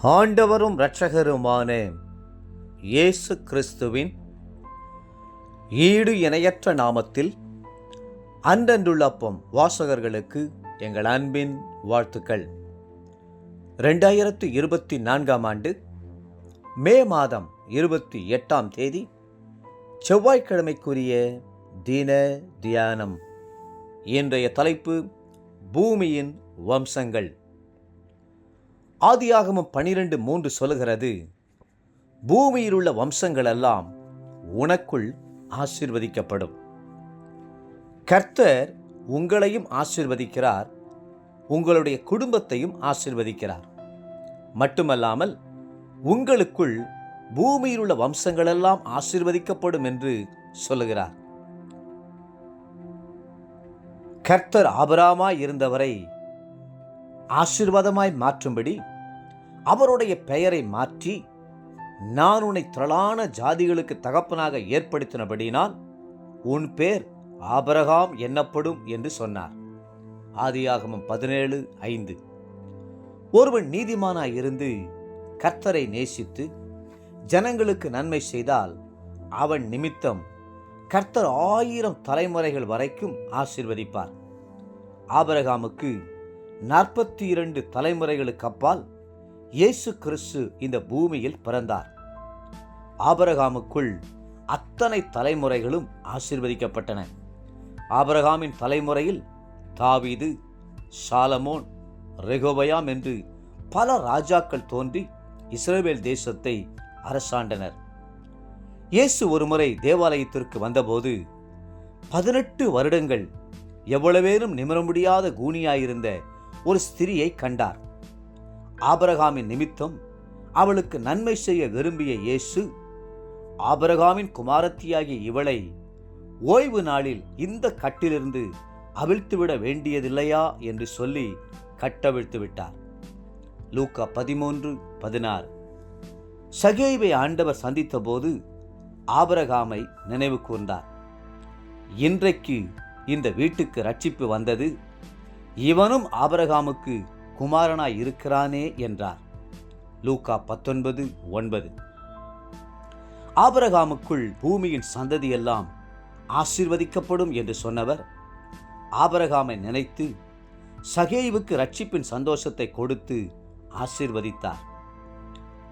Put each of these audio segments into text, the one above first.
ஆண்டவரும் இரட்சகருமான இயேசு கிறிஸ்துவின் ஈடு இணையற்ற நாமத்தில் அன்றன்றுள்ளப்பம் வாசகர்களுக்கு எங்கள் அன்பின் வாழ்த்துக்கள். 2024 ஆண்டு மே மாதம் 28 செவ்வாய்க்கிழமைக்குரிய தின தியானம். இன்றைய தலைப்பு பூமியின் வம்சங்கள். ஆதியாகமம் 12:3 சொல்லுகிறது, பூமியில் உள்ள வம்சங்கள் எல்லாம் உனக்குள் ஆசீர்வதிக்கப்படும். கர்த்தர் உங்களையும் ஆசீர்வதிக்கிறார், உங்களுடைய குடும்பத்தையும் ஆசீர்வதிக்கிறார். மட்டுமல்லாமல் உங்களுக்குள் பூமியில் உள்ள வம்சங்கள் எல்லாம் ஆசீர்வதிக்கப்படும் என்று சொல்லுகிறார். கர்த்தர் ஆபிரகாமாய் இருந்தவரை ஆசீர்வாதமாய் மாற்றும்படி அவருடைய பெயரை மாற்றி, நான் உன்னை திரளான ஜாதிகளுக்கு தகப்பனாக ஏற்படுத்தினபடினால் உன் பேர் ஆபிரகாம் என்னப்படும் என்று சொன்னார். ஆதியாகமம் 17:5. ஒருவன் நீதிமானாய் இருந்து கர்த்தரை நேசித்து ஜனங்களுக்கு நன்மை செய்தால் அவன் நிமித்தம் கர்த்தர் 1000 தலைமுறைகள் வரைக்கும் ஆசீர்வதிப்பார். ஆபிரகாமுக்கு 42 தலைமுறைகளுக்கு அப்பால் இயேசு கிறிஸ்து இந்த பூமியில் பிறந்தார். ஆபிரகாமுக்குள் அத்தனை தலைமுறைகளும் ஆசீர்வதிக்கப்பட்டன. ஆபிரகாமின் தலைமுறையில் தாவீது, சாலமோன், ரெகோபயாம் என்று பல ராஜாக்கள் தோன்றி இஸ்ரவேல் தேசத்தை அரசாண்டனர். இயேசு ஒருமுறை தேவாலயத்திற்கு வந்தபோது 18 வருடங்கள் எவ்வளவேனும் நிமிர முடியாத கூனியாயிருந்த ஒரு ஸ்திரியை கண்டார். ஆபிரகாமின் நிமித்தம் அவளுக்கு நன்மை செய்ய விரும்பிய இயேசு, ஆபிரகாமின் குமாரத்தியாகிய இவளை ஓய்வு நாளில் இந்த கட்டிலிருந்து அவிழ்த்துவிட வேண்டியதில்லையா என்று சொல்லி கட்டவிழ்த்து விட்டார். லூக்கா 13:16. சகேயுவை ஆண்டவர் சந்தித்த போது ஆபிரகாமை நினைவு கூர்ந்தார். இன்றைக்கு இந்த வீட்டுக்கு ரட்சிப்பு வந்தது, இவனும் ஆபிரகாமுக்கு குமாரனாய் இருக்கிறானே என்றார். லூக்கா 19:9. ஆபிரகாமுக்குள் பூமியின் சந்ததியெல்லாம் ஆசீர்வதிக்கப்படும் என்று சொன்னவர் ஆபிரகாமை நினைத்து சகேயுவுக்கு ரட்சிப்பின் சந்தோஷத்தை கொடுத்து ஆசீர்வதித்தார்.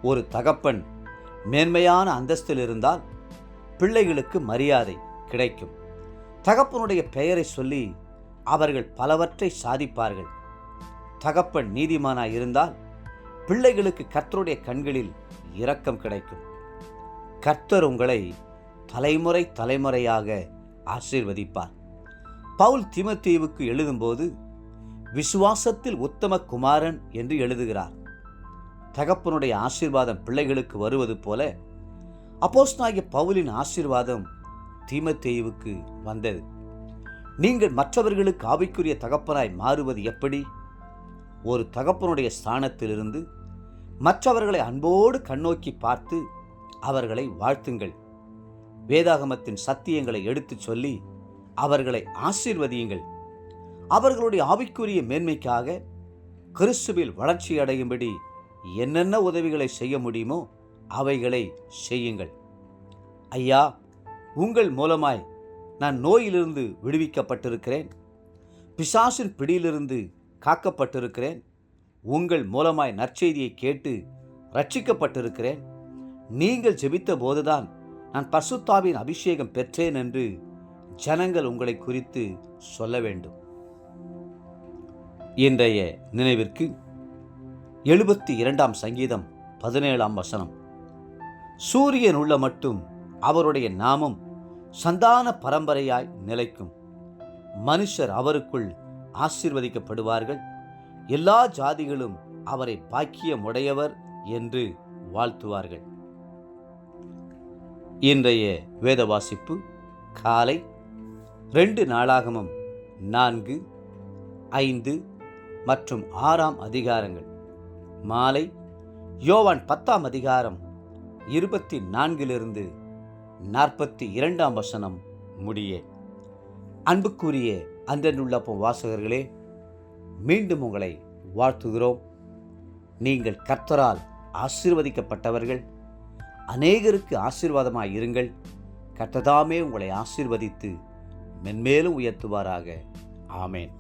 ஒரு தகப்பன் மேன்மையான அந்தஸ்தில் இருந்தால் பிள்ளைகளுக்கு மரியாதை கிடைக்கும். தகப்பனுடைய பெயரை சொல்லி அவர்கள் பலவற்றை சாதிப்பார்கள். தகப்பன் நீதிமானாய் இருந்தால் பிள்ளைகளுக்கு கர்த்தருடைய கண்களில் இரக்கம் கிடைக்கும். கர்த்தர் உங்களை தலைமுறை தலைமுறையாக ஆசீர்வதிப்பார். பவுல் தீமோத்தேயுவுக்கு எழுதும்போது விசுவாசத்தில் உத்தம குமாரன் என்று எழுதுகிறார். தகப்பனுடைய ஆசீர்வாதம் பிள்ளைகளுக்கு வருவது போல அப்போஸ்தலனாகிய பவுலின் ஆசீர்வாதம் தீமோத்தேயுவுக்கு வந்தது. நீங்கள் மற்றவர்களுக்கு ஆவிக்குரிய தகப்பனாய் மாறுவது எப்படி? ஒரு தகப்பனுடைய ஸ்தானத்திலிருந்து மற்றவர்களை அன்போடு கண்ணோக்கி பார்த்து அவர்களை வாழ்த்துங்கள். வேதாகமத்தின் சத்தியங்களை எடுத்துச் சொல்லி அவர்களை ஆசீர்வதியுங்கள். அவர்களுடைய ஆவிக்குரிய மேன்மைக்காக கிறிஸ்துவில் வளர்ச்சி அடையும்படி என்னென்ன உதவிகளை செய்ய முடியுமோ அவைகளை செய்யுங்கள். ஐயா, உங்கள் மூலமாய் நான் நோயிலிருந்து விடுவிக்கப்பட்டிருக்கிறேன், பிசாசின் பிடியிலிருந்து காக்கப்பட்டிருக்கிறேன், உங்கள் மூலமாய் நற்செய்தியை கேட்டு ரட்சிக்கப்பட்டிருக்கிறேன், நீங்கள் ஜெபித்த போதுதான் நான் பரிசுத்தாவின் அபிஷேகம் பெற்றேன் என்று ஜனங்கள் உங்களை குறித்து சொல்ல வேண்டும். இன்றைய நினைவிற்கு 72 சங்கீதம் 17 சூரியன் உள்ள மட்டும் அவருடைய நாமம் சந்தான பரம்பரையாய் நிலைக்கும். மனுஷர் அவருக்குள் ஆசீர்வதிக்கப்படுவார்கள். எல்லா ஜாதிகளும் அவரை பாக்கியமுடையவர் என்று வாழ்த்துவார்கள். இன்றைய வேத வாசிப்பு காலை 2 நாளாகமம் 4, 5 மற்றும் 6 அதிகாரங்கள். மாலை யோவான் 10 அதிகாரம் 24 42 முடிய. அன்புக்குரிய அன்றன்றுள்ளப்பம் வாசகர்களே, மீண்டும் உங்களை வாழ்த்துகிறோம். நீங்கள் கர்த்தரால் ஆசீர்வதிக்கப்பட்டவர்கள். அநேகருக்கு ஆசீர்வாதமாய் இருங்கள். கர்த்தர் தாமே உங்களை ஆசீர்வதித்து மென்மேலும் உயர்த்துவாராக. ஆமேன்.